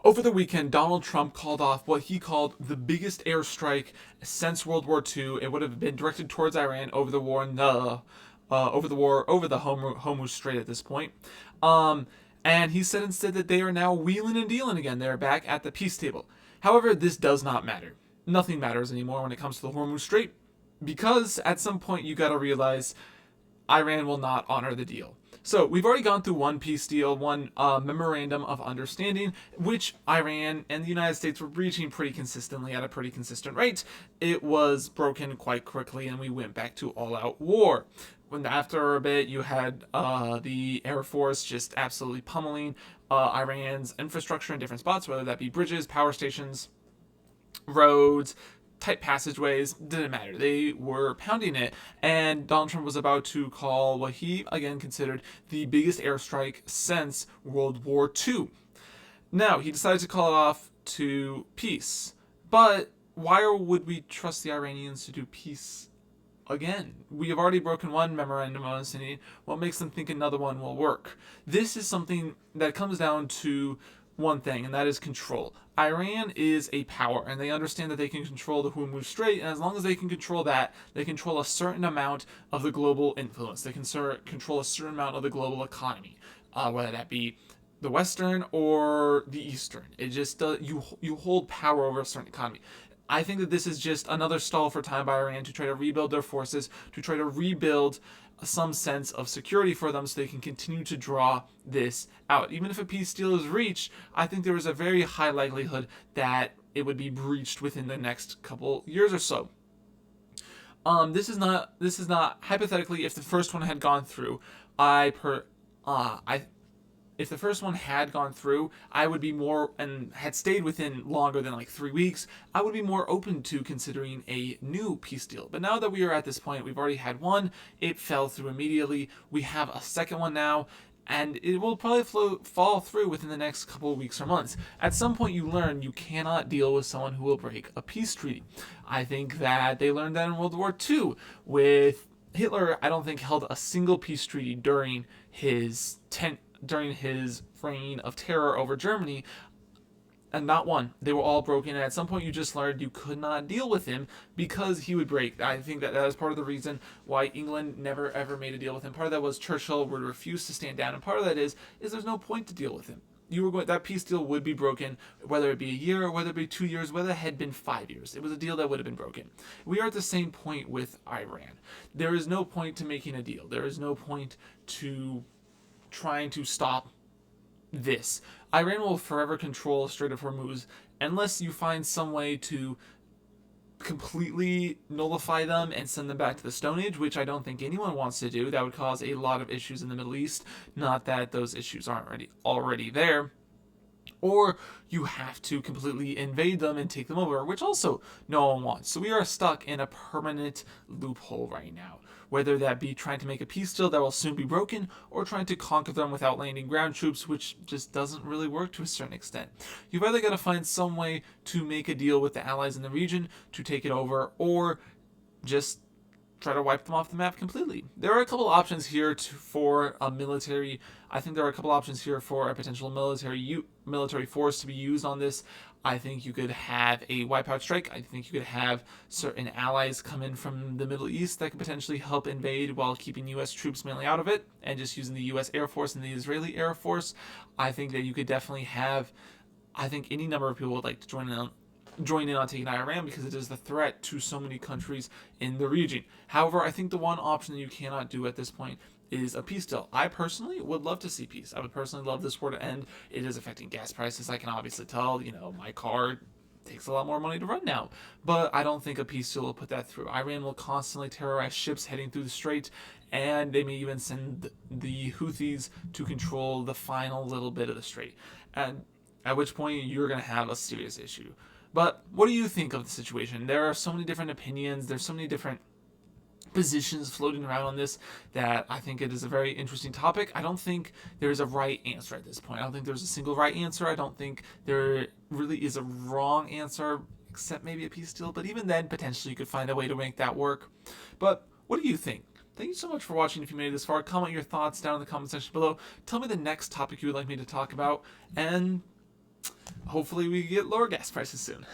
Over the weekend, Donald Trump called off what he called the biggest airstrike since World War II. It would have been directed towards Iran over the war in the over the Hormuz Strait at this point. Um, and he said instead that they are now wheeling and dealing again. They're back at the peace table. However, this does not matter. Nothing matters anymore when it comes to the Hormuz Strait because at some point you got to realize Iran will not honor the deal. So we've already gone through one peace deal, one memorandum of understanding, which Iran and the United States were breaching pretty consistently at a pretty consistent rate. It was broken quite quickly, and we went back to all-out war. When after a bit, you had the Air Force just absolutely pummeling Iran's infrastructure in different spots, whether that be bridges, power stations, roads, tight passageways, didn't matter. They were pounding it, and Donald Trump was about to call what he again considered the biggest airstrike since World War II. Now, he decided to call it off to peace. But why would we trust the Iranians to do peace again? We have already broken one memorandum of understanding. What makes them think another one will work? This is something that comes down to one thing, and that is control. Iran is a power, and they understand that they can control the Hormuz Strait, and as long as they can control that, they control a certain amount of the global influence. They can control a certain amount of the global economy, whether that be the Western or the Eastern. It just you hold power over a certain economy. I think that this is just another stall for time by Iran to try to rebuild their forces, to try to rebuild some sense of security for them so they can continue to draw this out. Even if a peace deal is reached, I think there is a very high likelihood that it would be breached within the next couple years or so. This is not hypothetically if the first one had gone through. I if the first one had gone through, I would be more and had stayed within longer than like 3 weeks, I would be more open to considering a new peace deal. But now that we are at this point, we've already had one, it fell through immediately. We have a second one now, and it will probably fall through within the next couple of weeks or months. At some point, you learn you cannot deal with someone who will break a peace treaty. I think that they learned that in World War II with Hitler. I don't think held a single peace treaty during his reign of terror over Germany, and not one. They were all broken, and at some point you just learned you could not deal with him because he would break. I think that is part of the reason why England never ever made a deal with him. Part of that was Churchill would refuse to stand down, and part of that is there's no point to deal with him. That peace deal would be broken, whether it be a year or whether it be 2 years, whether it had been 5 years. It was a deal that would have been broken. We are at the same point with Iran. There is no point to making a deal. There is no point to trying to stop this. Iran will forever control Strait of Hormuz unless you find some way to completely nullify them and send them back to the Stone Age, which I don't think anyone wants to do. That would cause a lot of issues in the Middle East. Not that those issues aren't already there. Or you have to completely invade them and take them over, which also no one wants. So we are stuck in a permanent loophole right now. Whether that be trying to make a peace deal that will soon be broken, or trying to conquer them without landing ground troops, which just doesn't really work to a certain extent. You've either got to find some way to make a deal with the allies in the region to take it over, or just try to wipe them off the map completely. There are a couple options here for a military. I think there are a couple options here for a potential military force to be used on this. I think you could have a wipeout strike. I think you could have certain allies come in from the Middle East that could potentially help invade while keeping U.S. troops mainly out of it and just using the U.S. Air Force and the Israeli Air Force. I think that you could definitely have, I think any number of people would like to join in on taking Iran because it is the threat to so many countries in the region. However, I think the one option that you cannot do at this point is a peace deal. I personally would love to see peace. I would personally love this war to end. It is affecting gas prices. I can obviously tell, my car takes a lot more money to run now. But I don't think a peace deal will put that through. Iran will constantly terrorize ships heading through the strait, and they may even send the Houthis to control the final little bit of the strait. And at which point you're going to have a serious issue. But what do you think of the situation? There are so many different opinions. There's so many different positions floating around on this that I think it is a very interesting topic. I don't think there's a right answer at this point. I don't think there's a single right answer. I don't think there really is a wrong answer, except maybe a peace deal. But even then, potentially you could find a way to make that work. But what do you think? Thank you so much for watching. If you made it this far, comment your thoughts down in the comment section below. Tell me the next topic you would like me to talk about. And hopefully we get lower gas prices soon.